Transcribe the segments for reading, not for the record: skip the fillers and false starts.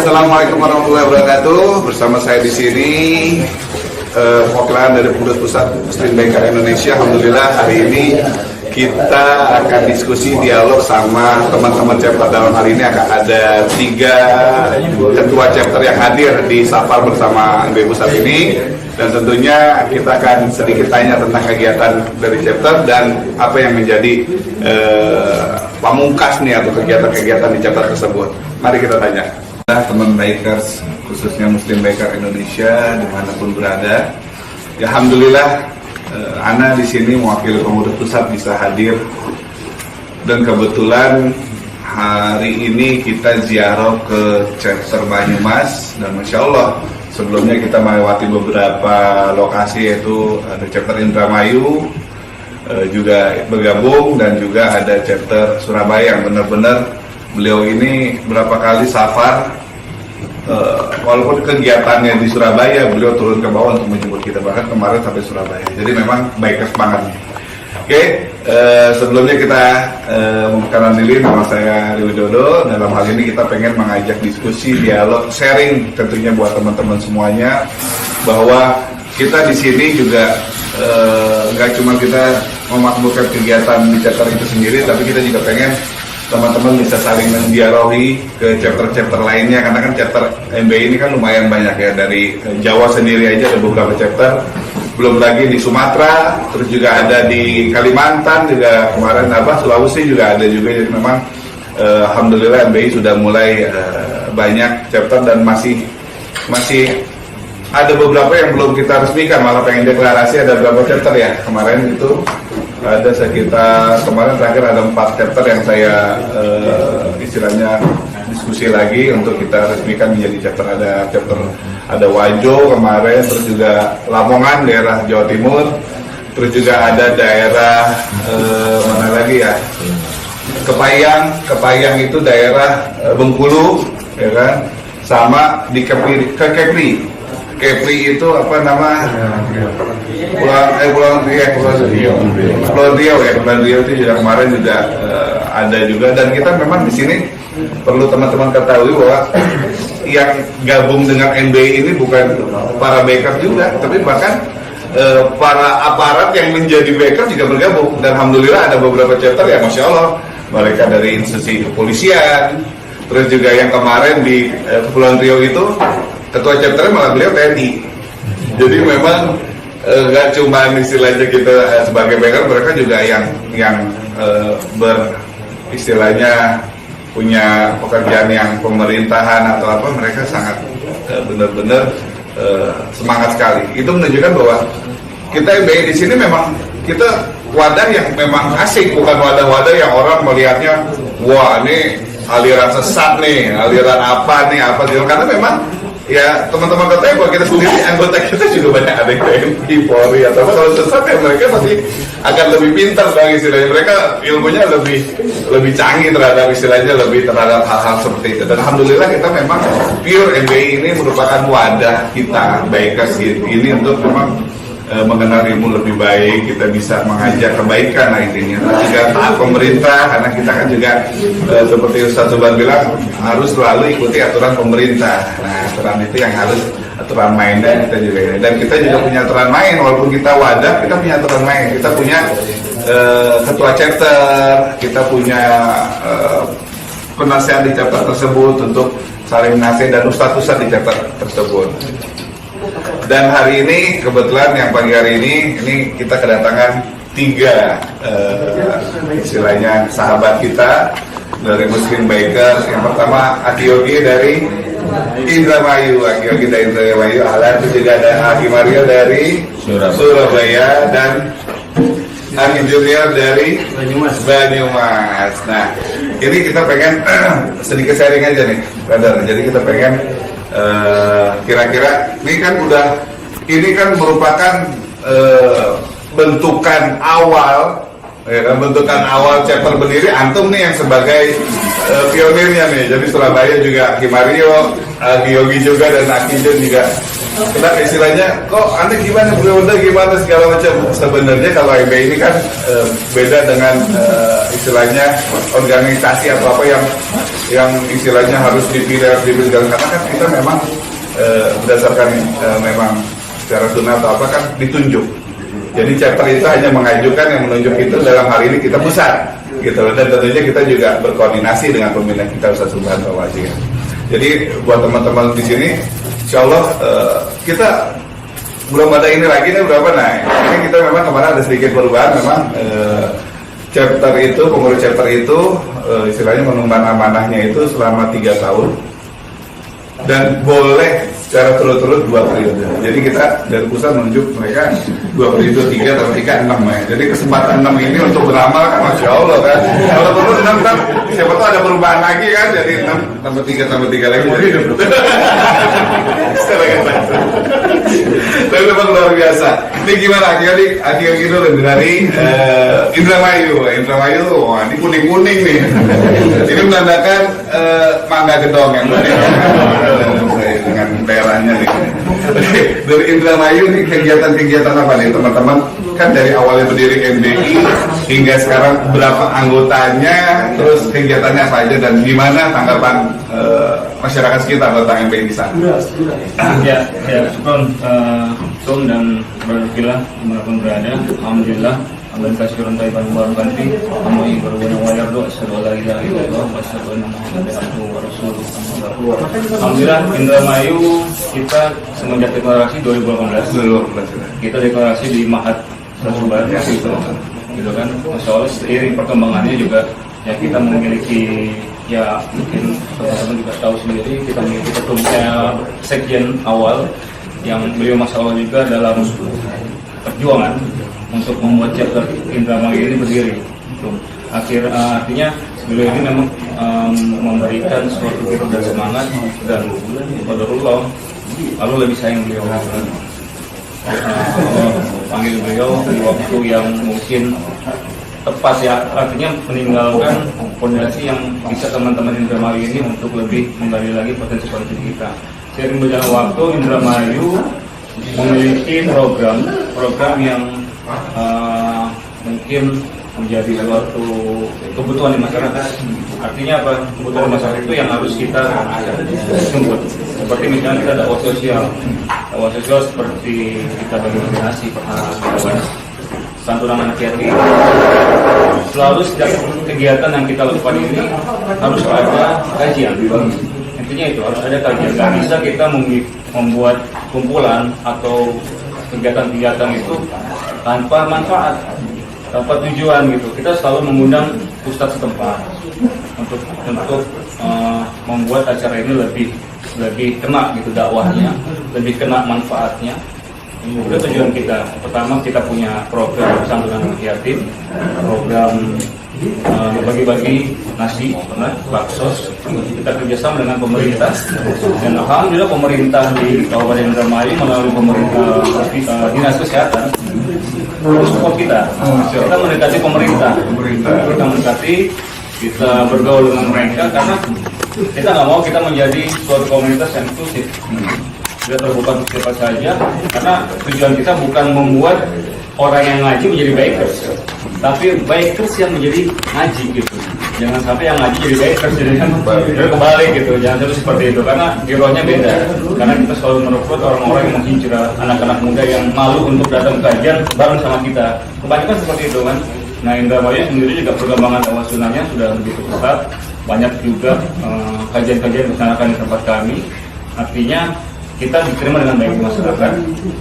Assalamualaikum warahmatullahi wabarakatuh. Bersama saya di sini perwakilan dari Pengurus Pusat Muslim Baikar Indonesia. Alhamdulillah hari ini kita akan diskusi dialog sama teman-teman chapter. Dalam hari ini akan ada 3 ketua chapter yang hadir di safar bersama MBI Pusat ini. Dan tentunya kita akan sedikit tanya tentang kegiatan dari chapter dan apa yang menjadi pamungkas nih atau kegiatan-kegiatan di chapter tersebut. Mari kita tanya. Teman Bikers, khususnya Muslim Baikar Indonesia dimanapun berada, ya alhamdulillah Ana di sini mewakili pengurus pusat bisa hadir, dan kebetulan hari ini kita ziarah ke chapter Banyumas, dan masya Allah sebelumnya kita melewati beberapa lokasi, yaitu ada chapter Indramayu juga bergabung, dan juga ada chapter Surabaya yang benar-benar beliau ini berapa kali safar, walaupun kegiatannya di Surabaya, beliau turun ke bawah untuk menjemput kita, bahkan kemarin sampai Surabaya. Jadi memang bikers banget. Oke, sebelumnya kita memperkenalkan diri, nama saya Rio Widodo. Dalam hal ini kita pengen mengajak diskusi, dialog, sharing tentunya buat teman-teman semuanya, bahwa kita di sini juga nggak cuma kita memakmurkan kegiatan di chapter itu sendiri, tapi kita juga pengen teman-teman bisa saling mendialogi ke chapter-chapter lainnya, karena kan chapter MBI ini kan lumayan banyak ya, dari Jawa sendiri aja ada beberapa chapter, belum lagi di Sumatera, terus juga ada di Kalimantan juga, kemarin Sulawesi juga ada juga. Jadi memang alhamdulillah MBI sudah mulai banyak chapter, dan masih ada beberapa yang belum kita resmikan, malah pengen deklarasi ada beberapa chapter ya. Kemarin itu ada sekitar, kemarin terakhir ada 4 chapter yang saya istilahnya diskusi lagi untuk kita resmikan menjadi chapter. Ada Wajo kemarin, terus juga Lamongan daerah Jawa Timur, terus juga ada daerah mana lagi ya, Kepayang itu daerah Bengkulu ya kan, sama di Kepri itu apa nama Pulau Riau itu juga kemarin juga ada juga. Dan kita memang di sini perlu teman-teman ketahui bahwa yang gabung dengan MBI ini bukan para baker juga, tapi bahkan para aparat yang menjadi baker juga bergabung. Dan alhamdulillah ada beberapa chapter ya, masya Allah, mereka dari institusi kepolisian, terus juga yang kemarin di Kepulauan Riau itu ketua chapternya malah beliau TNI. Jadi memang nggak cuma istilahnya kita sebagai baker, mereka juga yang istilahnya punya pekerjaan yang pemerintahan atau apa, mereka sangat benar-benar semangat sekali. Itu menunjukkan bahwa kita MBI di sini memang kita wadah yang memang asik, bukan wadah-wadah yang orang melihatnya wah ini aliran sesat nih, aliran apa juga, karena memang ya teman-teman kata bahwa kita sendiri, anggota kita juga banyak ada yang TNI, Polri atau apa. Kalau sesat ya mereka pasti akan lebih pintar bang, istilahnya mereka ilmunya lebih canggih terhadap istilahnya, lebih terhadap hal-hal seperti itu. Dan alhamdulillah kita memang pure MBI ini merupakan wadah kita bikers ini untuk memang mengenal ilmu lebih baik, kita bisa mengajak kebaikan lah intinya. Juga taat pemerintah, karena kita kan juga seperti Ustaz Zuban bilang harus selalu ikuti aturan pemerintah. Nah aturan itu yang harus aturan mainnya kita juga. Dan kita juga punya aturan main, walaupun kita wadah, kita punya aturan main. Kita punya ketua chapter, kita punya penasihat di chapter tersebut untuk saling nasihat, dan ustaz-ustaz di chapter tersebut. Dan hari ini kebetulan yang pagi hari ini kita kedatangan 3 istilahnya sahabat kita dari Muslim Bikers. Yang pertama Aki Yogi dari Indramayu, Ahlan. Itu juga ada Aki Mario dari Surabaya, dan Aki Junior dari Banyumas. Nah ini kita pengen sedikit sharing aja nih brother. Jadi kita pengen kira-kira ini kan merupakan bentukan awal ya kan, bentukan awal chapter berdiri antum nih yang sebagai pionirnya nih. Jadi Surabaya juga Aki Mario, Aki Yogi juga, dan Aki Jun juga. Kita istilahnya kok anda gimana, gimana segala macam. Sebenarnya kalau MBI ini kan beda dengan istilahnya organisasi atau apa yang yang istilahnya harus dipilih segala, karena kan kita memang berdasarkan memang secara sunnah atau apa kan ditunjuk. Jadi chapter itu hanya mengajukan, yang menunjuk itu dalam hal ini kita pusat gitu, dan tentunya kita juga berkoordinasi dengan pembina kita Ustaz Subhanallah wajib. Jadi buat teman-teman di sini, insya Allah kita belum ada ini lagi nih berapa naik. Ini kita memang kemarin ada sedikit perubahan, memang chapter itu, pengurus chapter itu istilahnya mengemban amanahnya itu selama 3 tahun dan boleh secara turut-turut 2 periode. Jadi kita dari pusat menunjuk mereka 2 periode, 3 tambah 3 6 ya. Jadi kesempatan 6 ini untuk beramal kan masya Allah kan. Kalau terus 6 kan siapa tahu ada perubahan lagi kan, jadi 6 tambah 3 tambah 3 lagi jadi tapi memang luar biasa. Ini gimana? Adik gitu dari Indramayu. Wah, ini kuning-kuning nih. Ini menandakan mangga gedong yang dengan daerahnya nih. Dari Indramayu nih kegiatan-kegiatan apa nih teman-teman? Kan dari awalnya berdiri MBI hingga sekarang berapa anggotanya, terus kegiatannya apa aja dan gimana tanggapan masyarakat sekitar tentang MBI di sana? Ya, syukur Tom dan Barakilah dimanapun berada. Alhamdulillah Abang kasih orang Taiwan baru ganti Amoi berwenang wayar doa asyhadu alla ilaha illallah wa asyhadu anna muhammadan abduhu wa rasuluh. Alhamdulillah Indramayu kita semenjak deklarasi 2018 kita deklarasi di Mahat Sasubar gitu kan. Masya Allah seiring perkembangannya juga ya kita memiliki ya mungkin teman-teman juga tahu sendiri kita memiliki ketumnya sekjen awal yang beliau Masya Allah juga dalam perjuangan untuk membuat chapter Indramayu ini berdiri. Artinya beliau ini memang memberikan suatu fitrah dan semangat dan qadarullah lalu lebih sayang beliau. Panggil beliau di waktu yang mungkin tepat ya, artinya meninggalkan fondasi yang bisa teman-teman Indramayu ini untuk lebih menggali lagi potensi kita. Seiring berjalan waktu Indramayu memiliki program yang mungkin menjadi suatu kebutuhan di masyarakat. Artinya apa? Kebutuhan di masyarakat itu yang harus kita jemput. Seperti misalnya kita dakwah sosial seperti kita bagi nasi, santunan anak yatim. Selalu setiap kegiatan yang kita lakukan ini harus ada kajian. Intinya itu harus ada kajian. Gak bisa kita membuat kumpulan atau kegiatan-kegiatan itu tanpa manfaat, tanpa tujuan gitu. Kita selalu mengundang ustadz setempat untuk membuat acara ini lebih kena gitu dakwahnya, lebih kena manfaatnya. Itu tujuan kita. Pertama kita punya program santunan anak yatim, program bagi-bagi nasi, baksos. Kita kerjasama dengan pemerintah dan alhamdulillah pemerintah di Kabupaten Indramayu melalui pemerintah dinas kesehatan support kita. Kita mendekati pemerintah, kita bergaul dengan mereka karena kita nggak mau kita menjadi suatu komunitas yang inklusif. Kita terbuka untuk siapa saja karena tujuan kita bukan membuat orang yang ngaji menjadi bikers, tapi bikers yang menjadi ngaji gitu. Jangan sampai yang ngaji jadi bikers, jadi kebalik gitu. Jangan sampai seperti itu karena girohnya beda. Karena kita selalu merekrut orang-orang yang menghijrah, anak-anak muda yang malu untuk datang kajian bareng sama kita. Kebanyakan seperti itu kan. Nah Indramayu sendiri juga perkembangan dakwah sunnahnya sudah begitu pesat. Banyak juga kajian-kajian dilaksanakan di tempat kami. Artinya kita diterima dengan baik di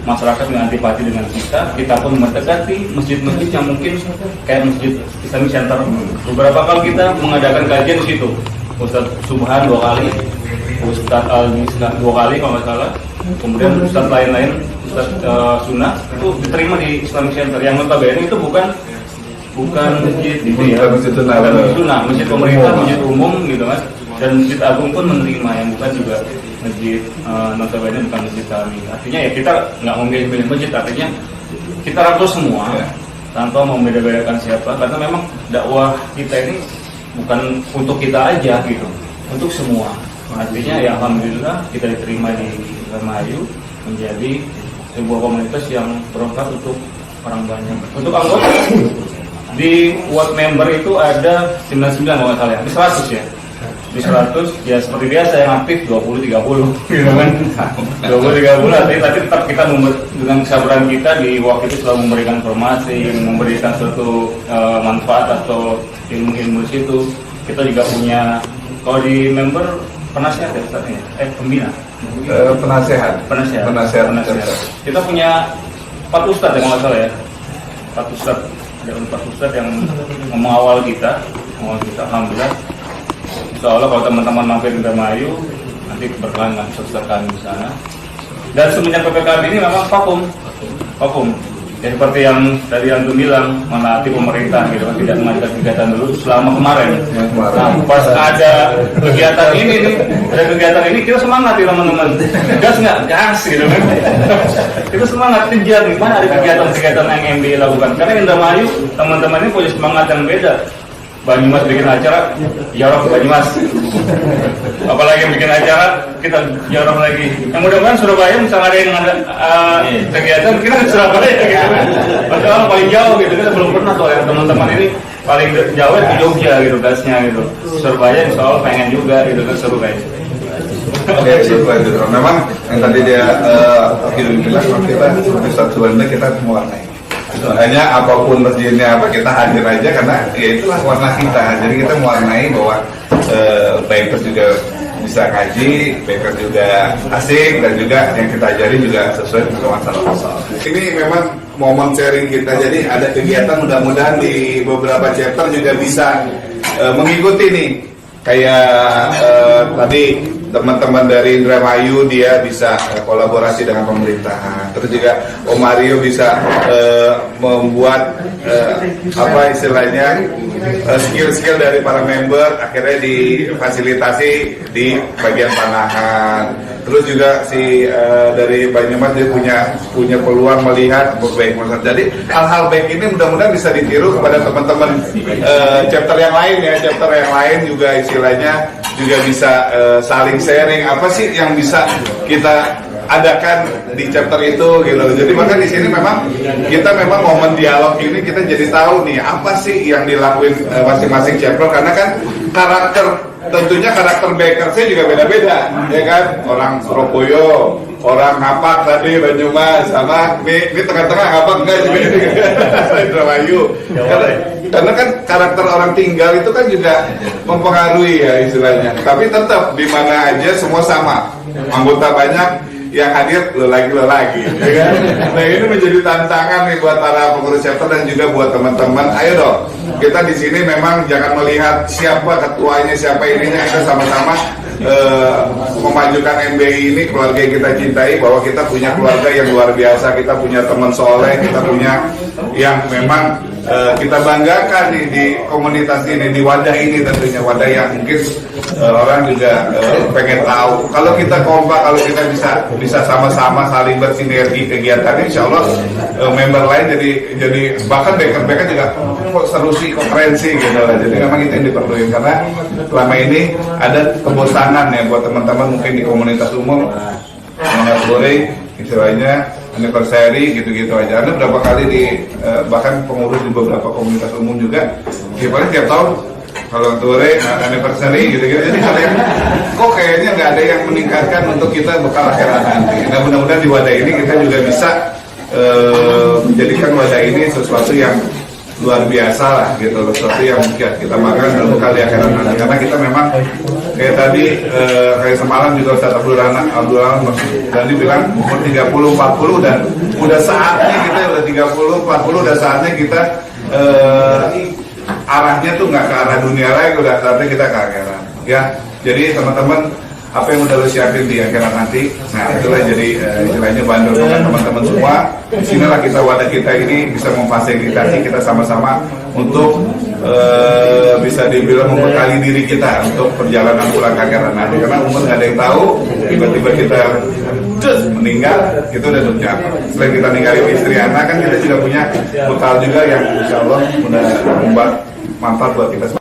masyarakat dengan antipati dengan kita pun mendekati masjid-masjid yang mungkin kayak masjid Islamic Center. Beberapa kali kita mengadakan kajian di situ, Ustadz Subhan 2 kali, Ustadz Al-Mislah 2 kali kalau nggak salah, kemudian Ustadz lain-lain, Ustadz Sunnah itu diterima di Islamic Center yang notabene itu bukan masjid gitu ya, masjid sunnah, masjid pemerintah, masjid umum gitu kan, dan masjid agung pun menerima yang bukan juga masjid notabene bukan masjid kami. Artinya ya kita nggak memilih masjid, artinya kita rangkul semua tanpa membeda-bedakan siapa, karena memang dakwah kita ini bukan untuk kita aja gitu, untuk semua. Artinya ya alhamdulillah kita diterima di Indramayu menjadi sebuah komunitas yang bermanfaat untuk orang banyak. Untuk anggota di World Member itu ada 99 kalau nggak salah ya, 100 ya. di 100 ya seperti biasa yang aktif 20-30 gitu kan. 20-30 tapi tetap kita dengan kesabaran kita di waktu itu selalu memberikan informasi, memberikan suatu manfaat atau ilmu-ilmu situ. Kita juga punya, kalau di member penasehat ya Ustaznya, pembina. Penasehat. Kita punya 4 ustadz ya kalau nggak salah ya. 4 ustadz, ada 4 ustadz yang mengawal kita, alhamdulillah. Insya Allah kalau teman-teman mampir di Indramayu, nanti berkenan dengan ustadz kami di sana. Dan semenjak PPKM ini memang vakum. Ya seperti yang tadi Antum bilang, menaati pemerintah gitu kan, tidak mengajukan kegiatan dulu selama kemarin. Nah, pas ada kegiatan ini kita semangat ya teman-teman. Gas nggak? Gas gitu kan. Kita semangat kejar nih, mana ada kegiatan-kegiatan yang MBI lakukan. Karena Indramayu teman-teman ini punya semangat yang beda. Banyumas bikin acara, jarok ke Banyumas. Apalagi yang bikin acara, kita jarok lagi. Yang mudah-mudahan Surabaya misalnya ada yang ada kegiatan, kita ke Surabaya gitu. Padahal paling jauh gitu, kita belum pernah soalnya teman-teman ini paling jauh di Jogja gitu gasnya gitu. Surabaya insya Allah pengen juga gitu kan, seru guys. Oke, itu. Memang yang tadi dia bilang kita seperti satu warna kita mewarnai. Hanya apapun masjidnya apa kita hadir aja karena ya itulah warna kita. Jadi kita mewarnai bahwa bikers juga bisa ngaji, bikers juga asik, dan juga yang kita ajari juga sesuai dengan masalah. Ini memang momen sharing kita. Jadi ada kegiatan, mudah-mudahan di beberapa chapter juga bisa mengikuti nih. Kayak tadi teman-teman dari Indramayu dia bisa kolaborasi dengan pemerintahan. Terus juga Om Mario bisa membuat apa istilahnya skill-skill dari para member akhirnya difasilitasi di bagian panahan. Terus juga si dari Banyumas dia punya peluang melihat baik maksud. Jadi hal-hal baik ini mudah-mudahan bisa ditiru kepada teman-teman chapter yang lain ya. Chapter yang lain juga istilahnya juga bisa saling sharing apa sih yang bisa kita adakan di chapter itu gitu. Jadi maka di sini memang kita memang momen dialog ini kita jadi tahu nih apa sih yang dilakuin masing-masing chapter karena kan tentunya karakter baker saya juga beda-beda ya kan, orang Surabaya, orang Ngapak tadi Banyumas, sama ini tengah-tengah Ngapak enggak juga Indramayu. Karena kan karakter orang tinggal itu kan juga mempengaruhi ya istilahnya. Tapi tetap di mana aja semua sama, anggota banyak yang hadir lelaki ya kan? Nah ini menjadi tantangan nih buat para pengurus chapter dan juga buat teman-teman. Ayo dong, kita di sini memang jangan melihat siapa ketuanya, siapa ininya, kita sama-sama memajukan MBI ini, keluarga yang kita cintai, bahwa kita punya keluarga yang luar biasa, kita punya teman soleh, kita punya yang memang kita banggakan nih di komunitas ini, di wadah ini tentunya, wadah yang mungkin orang juga pengen tahu. Kalau kita kompak, kalau kita bisa sama-sama saling bersinergi kegiatan, insya Allah member lain jadi bahkan baker juga kok seru sih, kok keren sih gitu. Jadi memang itu yang diperlukan karena selama ini ada kebosanan ya buat teman-teman mungkin di komunitas umum boleh istilahnya anniversary gitu-gitu aja. Ada berapa kali di bahkan pengurus di beberapa komunitas umum juga gimana tiap tahun kalau Ture anniversary gitu-gitu. Jadi kalau yang kok kayaknya nggak ada yang meningkatkan untuk kita bekal akhirat nanti. Nah mudah-mudahan di wadah ini kita juga bisa menjadikan wadah ini sesuatu yang luar biasa lah gitu, sesuatu yang kita makan dan bekal di akhirat nanti. Karena kita memang kayak tadi kayak semalam juga Ustaz Abdul Rahman tadi bilang umur 30-40 dan udah saatnya kita udah 30-40 udah saatnya kita arahnya tuh nggak ke arah dunia lagi, udah saatnya kita ke akhirat ya. Jadi teman-teman apa yang udah lo siapin di akhirat nanti, nah itulah jadi istilahnya bandel dengan teman-teman semua. Disinilah kita wadah kita ini bisa memfasilitasi kita sama-sama untuk bisa dibilang membekali diri kita untuk perjalanan pulang ke akhirat nanti. Karena umur nggak ada yang tahu, tiba-tiba kita meninggal, itu udah dapetnya apa. Selain kita ninggalin istri anak, kan kita juga punya bekal juga yang insya Allah udah membuat manfaat buat kita semua.